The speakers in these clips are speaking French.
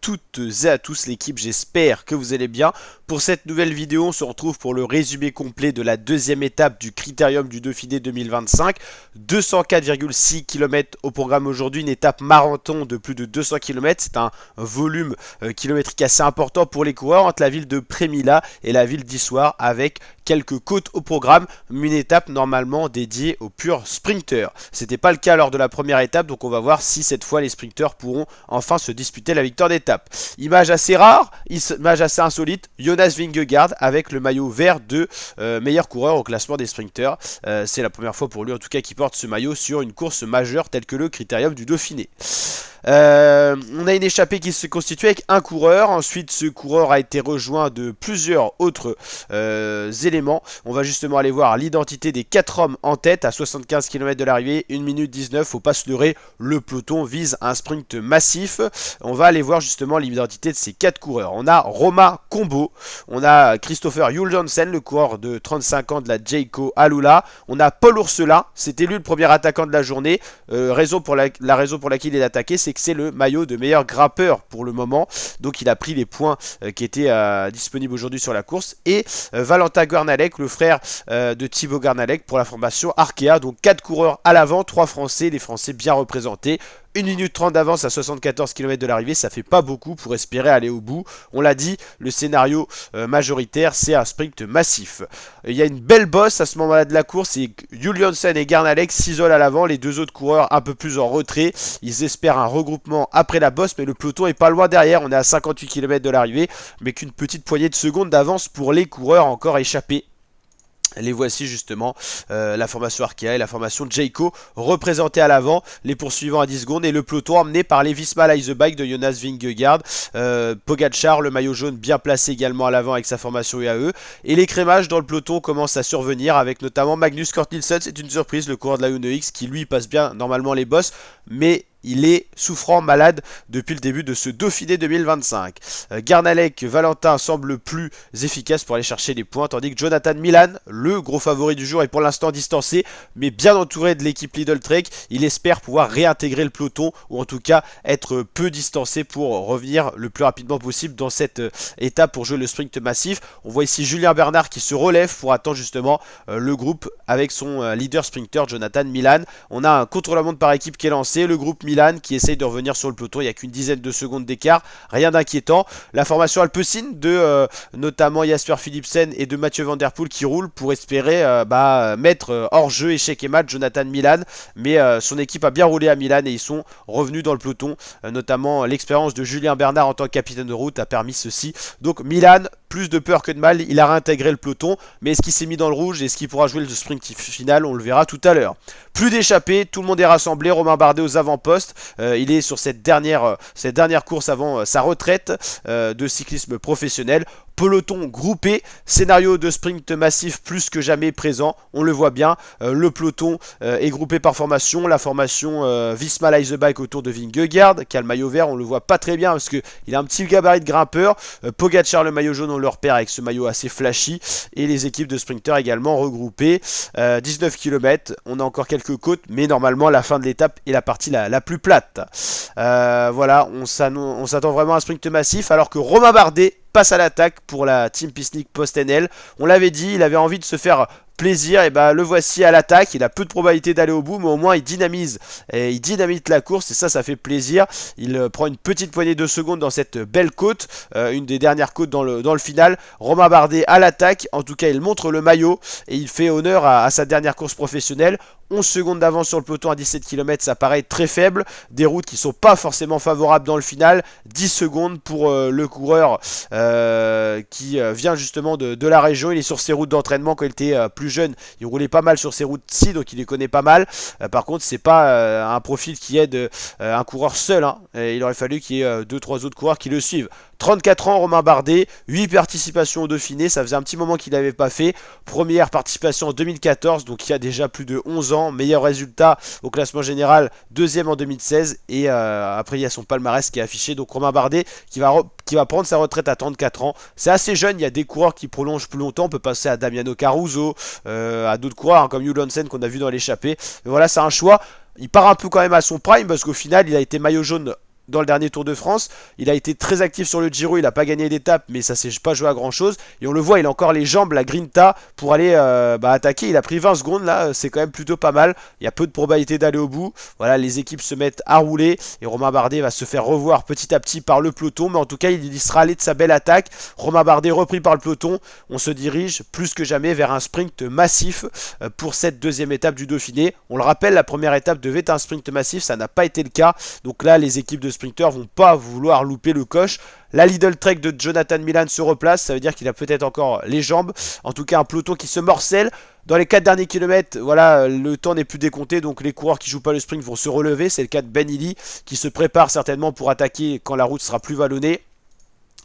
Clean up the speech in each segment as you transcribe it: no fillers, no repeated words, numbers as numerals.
toutes et à tous l'équipe, j'espère que vous allez bien. Pour cette nouvelle vidéo, on se retrouve pour le résumé complet de la deuxième étape du Critérium du Dauphiné 2025. 204,6 km au programme aujourd'hui, une étape marathon de plus de 200 km. C'est un volume kilométrique assez important pour les coureurs entre la ville de Prémila et la ville d'Issoire avec quelques côtes au programme, une étape normalement dédiée aux purs sprinters. C'était pas le cas lors de la première étape, donc on va voir si cette fois les sprinters pourront enfin se disputer la victoire d'étape. Image assez rare, image assez insolite, Jonas Vingegaard avec le maillot vert de meilleur coureur au classement des sprinters. C'est la première fois pour lui en tout cas qu'il porte ce maillot sur une course majeure telle que le Critérium du Dauphiné. On a une échappée qui se constitue avec un coureur. Ensuite, ce coureur a été rejoint de plusieurs autres éléments. On va justement aller voir l'identité des 4 hommes en tête à 75 km de l'arrivée, 1 minute 19. Faut pas se leurrer, le peloton vise un sprint massif. On va aller voir justement l'identité de ces 4 coureurs. On a Romain Combo, on a Christopher Juul-Johnsen, le coureur de 35 ans de la Jayco Alula. On a Paul Ursula, c'était lui le premier attaquant de la journée. La raison pour laquelle il est attaqué, c'est que c'est le maillot de meilleur grimpeur pour le moment, donc il a pris les points qui étaient disponibles aujourd'hui sur la course. Et Valentin Guernalec, le frère de Thibaut Guernalec pour la formation Arkea. Donc 4 coureurs à l'avant, 3 Français, les Français bien représentés. 1 minute 30 d'avance à 74 km de l'arrivée, ça fait pas beaucoup pour espérer aller au bout. On l'a dit, le scénario majoritaire, c'est un sprint massif. Il y a une belle bosse à ce moment-là de la course, et Juul-Johnsen et Guernalec s'isolent à l'avant, les deux autres coureurs un peu plus en retrait. Ils espèrent un regroupement après la bosse, mais le peloton est pas loin derrière. On est à 58 km de l'arrivée, mais qu'une petite poignée de secondes d'avance pour les coureurs encore échappés. Les voici justement, la formation Arkea et la formation Jayco représentées à l'avant, les poursuivants à 10 secondes et le peloton emmené par les Visma Leise Bike de Jonas Vingegaard. Pogacar, le maillot jaune bien placé également à l'avant avec sa formation UAE. Et l'écrémage dans le peloton commence à survenir avec notamment Magnus Cort Nielsen. C'est une surprise, le coureur de la UNEX qui lui passe bien normalement les bosses, mais il est souffrant, malade depuis le début de ce Dauphiné 2025. Guernalec, Valentin semble plus efficace pour aller chercher les points, tandis que Jonathan Milan, le gros favori du jour, est pour l'instant distancé, mais bien entouré de l'équipe Lidl Trek. Il espère pouvoir réintégrer le peloton, ou en tout cas être peu distancé pour revenir le plus rapidement possible dans cette étape pour jouer le sprint massif. On voit ici Julien Bernard qui se relève pour attendre justement le groupe avec son leader sprinter Jonathan Milan. On a un contre-la-montre par équipe qui est lancé, le groupe Milan qui essaye de revenir sur le peloton, il n'y a qu'une dizaine de secondes d'écart, rien d'inquiétant. La formation Alpecin de notamment Jasper Philipsen et de Mathieu Van Der Poel qui roule pour espérer mettre hors jeu, échec et match Jonathan Milan, mais son équipe a bien roulé à Milan et ils sont revenus dans le peloton, notamment l'expérience de Julien Bernard en tant que capitaine de route a permis ceci. Donc Milan, plus de peur que de mal, il a réintégré le peloton, mais est-ce qu'il s'est mis dans le rouge et est-ce qu'il pourra jouer le sprint final? On le verra tout à l'heure. Plus d'échappés, tout le monde est rassemblé, Romain Bardet aux avant-postes, il est sur cette dernière course avant sa retraite de cyclisme professionnel. Peloton groupé, scénario de sprint massif plus que jamais présent, on le voit bien, le peloton est groupé par formation, la formation Visma Leise Bike autour de Vingegaard, qui a le maillot vert, on le voit pas très bien parce qu'il a un petit gabarit de grimpeur, Pogacar le maillot jaune on le repère avec ce maillot assez flashy, et les équipes de sprinters également regroupées, 19 km, on a encore quelques côtes, mais normalement la fin de l'étape est la partie la plus plate. Voilà, on s'attend vraiment à un sprint massif, alors que Romain Bardet passe à l'attaque pour la Team Pisnik Post-NL. On l'avait dit, il avait envie de se faire plaisir, et le voici à l'attaque. Il a peu de probabilité d'aller au bout, mais au moins il dynamise la course, et ça fait plaisir. Il prend une petite poignée de secondes dans cette belle côte, une des dernières côtes dans le final. Romain Bardet à l'attaque, en tout cas il montre le maillot et il fait honneur à sa dernière course professionnelle. 11 secondes d'avance sur le peloton à 17 km, ça paraît très faible. Des routes qui sont pas forcément favorables dans le final. 10 secondes pour le coureur qui vient justement de la région. Il est sur ses routes d'entraînement quand il était plus jeune. Il roulait pas mal sur ces routes-ci, donc il les connaît pas mal. Par contre, c'est pas un profil qui aide un coureur seul, hein. Il aurait fallu qu'il y ait 2-3 autres coureurs qui le suivent. 34 ans, Romain Bardet, 8 participations au Dauphiné, ça faisait un petit moment qu'il n'avait pas fait. Première participation en 2014, donc il y a déjà plus de 11 ans. Meilleur résultat au classement général, deuxième en 2016. Et après, il y a son palmarès qui est affiché. Donc Romain Bardet qui va prendre sa retraite à 34 ans. C'est assez jeune, il y a des coureurs qui prolongent plus longtemps. On peut passer à Damiano Caruso, à d'autres coureurs hein, comme Juul-Johnsen qu'on a vu dans l'échappée. Mais voilà, c'est un choix. Il part un peu quand même à son prime parce qu'au final, il a été maillot jaune dans le dernier Tour de France. Il a été très actif sur le Giro, il n'a pas gagné d'étape, mais ça s'est pas joué à grand chose. Et on le voit, il a encore les jambes, la grinta pour aller attaquer. Il a pris 20 secondes là, c'est quand même plutôt pas mal. Il y a peu de probabilité d'aller au bout. Voilà, les équipes se mettent à rouler et Romain Bardet va se faire revoir petit à petit par le peloton. Mais en tout cas, il y sera allé de sa belle attaque. Romain Bardet repris par le peloton. On se dirige plus que jamais vers un sprint massif pour cette deuxième étape du Dauphiné. On le rappelle, la première étape devait être un sprint massif, ça n'a pas été le cas. Donc là, les équipes de sprinteurs vont pas vouloir louper le coche. La Lidl Trek de Jonathan Milan se replace, ça veut dire qu'il a peut-être encore les jambes. En tout cas, un peloton qui se morcelle. Dans les 4 derniers kilomètres, voilà, le temps n'est plus décompté, donc les coureurs qui jouent pas le sprint vont se relever. C'est le cas de Ben Illy qui se prépare certainement pour attaquer quand la route sera plus vallonnée.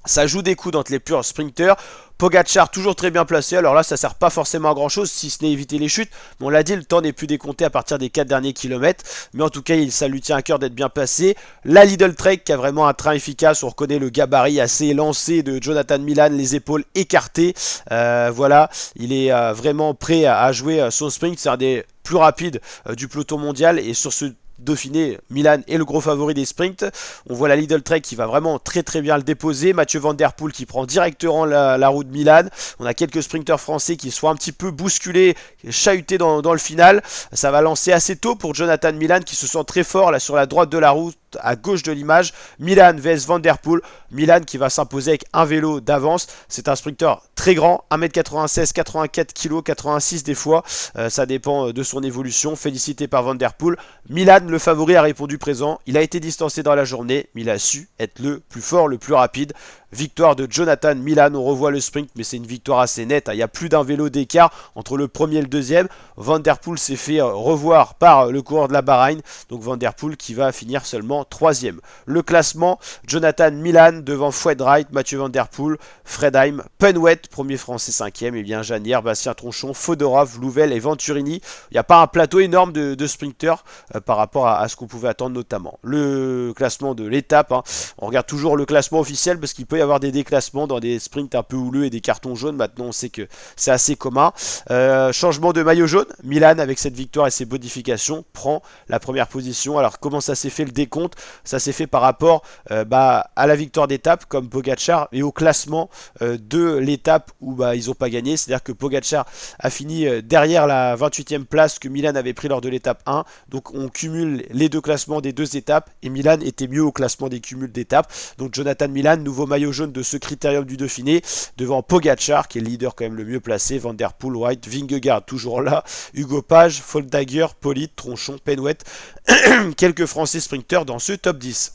Ça joue des coudes entre les purs sprinters. Pogacar toujours très bien placé, alors là ça sert pas forcément à grand chose si ce n'est éviter les chutes, mais on l'a dit, le temps n'est plus décompté à partir des 4 derniers kilomètres, mais en tout cas ça lui tient à cœur d'être bien placé. La Lidl Trek qui a vraiment un train efficace, on reconnaît le gabarit assez lancé de Jonathan Milan, les épaules écartées, voilà, il est vraiment prêt à jouer son sprint, c'est un des plus rapides du peloton mondial, et sur ce Dauphiné, Milan est le gros favori des sprints. On voit la Lidl Trek qui va vraiment très bien le déposer. Mathieu Van Der Poel qui prend directement la route de Milan. On a quelques sprinteurs français qui sont un petit peu bousculés, chahutés dans le final. Ça va lancer assez tôt pour Jonathan Milan qui se sent très fort là sur la droite de la route, à gauche de l'image. Milan vs Van Der Poel. Milan qui va s'imposer avec un vélo d'avance. C'est un sprinteur très grand, 1m96, 84 kg, 86 des fois. Ça dépend de son évolution. Félicité par Van Der Poel. Milan, le favori, a répondu présent. Il a été distancé dans la journée, mais il a su être le plus fort, le plus rapide. Victoire de Jonathan Milan, on revoit le sprint, mais c'est une victoire assez nette. Il y a plus d'un vélo d'écart entre le premier et le deuxième. Van Der Poel s'est fait revoir par le coureur de la Bahreïn. Donc Van Der Poel qui va finir seulement 3e. Le classement, Jonathan Milan devant Fred Wright, Mathieu Van Der Poel, Fredheim, Penwet, premier français 5e, et bien Janière, Bastien Tronchon, Fodorov, Louvel et Venturini. Il n'y a pas un plateau énorme de sprinteurs par rapport à ce qu'on pouvait attendre notamment. Le classement de l'étape, hein, on regarde toujours le classement officiel parce qu'il peut y avoir des déclassements dans des sprints un peu houleux et des cartons jaunes. Maintenant on sait que c'est assez commun. Changement de maillot jaune, Milan avec cette victoire et ses modifications prend la première position. Alors comment ça s'est fait le décompte? Ça s'est fait par rapport à la victoire d'étape comme Pogacar et au classement de l'étape où ils n'ont pas gagné. C'est à dire que Pogacar a fini derrière la 28e place que Milan avait pris lors de l'étape 1. Donc on cumule les deux classements des deux étapes et Milan était mieux au classement des cumuls d'étapes. Donc Jonathan Milan, nouveau maillot jaune de ce critérium du Dauphiné, devant Pogacar qui est le leader quand même le mieux placé, Van Der Poel, White, Vingegaard toujours là, Hugo Page, Foldager, Polite, Tronchon, Penwet, quelques Français sprinteurs dans ce top 10.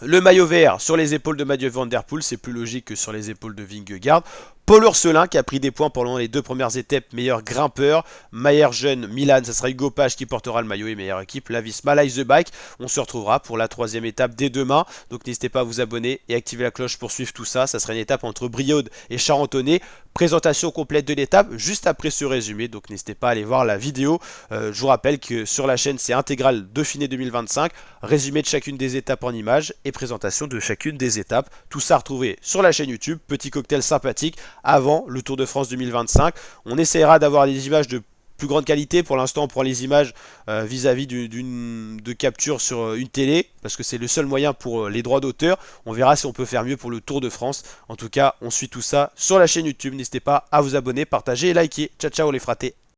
Le maillot vert sur les épaules de Mathieu Van Der Poel, c'est plus logique que sur les épaules de Vingegaard. Paul Urselin qui a pris des points pendant les 2 premières étapes, meilleur grimpeur. Meilleur jeune, Milan, ça sera Hugo Page qui portera le maillot et meilleure équipe. La Visma, Live the Bike. On se retrouvera pour la 3e étape dès demain. Donc n'hésitez pas à vous abonner et activer la cloche pour suivre tout ça. Ça sera une étape entre Brioude et Charentonnet. Présentation complète de l'étape juste après ce résumé. Donc n'hésitez pas à aller voir la vidéo. Je vous rappelle que sur la chaîne c'est intégral Dauphiné 2025. Résumé de chacune des étapes en images et présentation de chacune des étapes. Tout ça retrouvé sur la chaîne YouTube. Petit cocktail sympathique avant le Tour de France 2025. On essaiera d'avoir des images de plus grande qualité. Pour l'instant, on prend les images vis-à-vis de capture sur une télé, parce que c'est le seul moyen pour les droits d'auteur. On verra si on peut faire mieux pour le Tour de France. En tout cas, on suit tout ça sur la chaîne YouTube. N'hésitez pas à vous abonner, partager et liker. Ciao, ciao les fratés.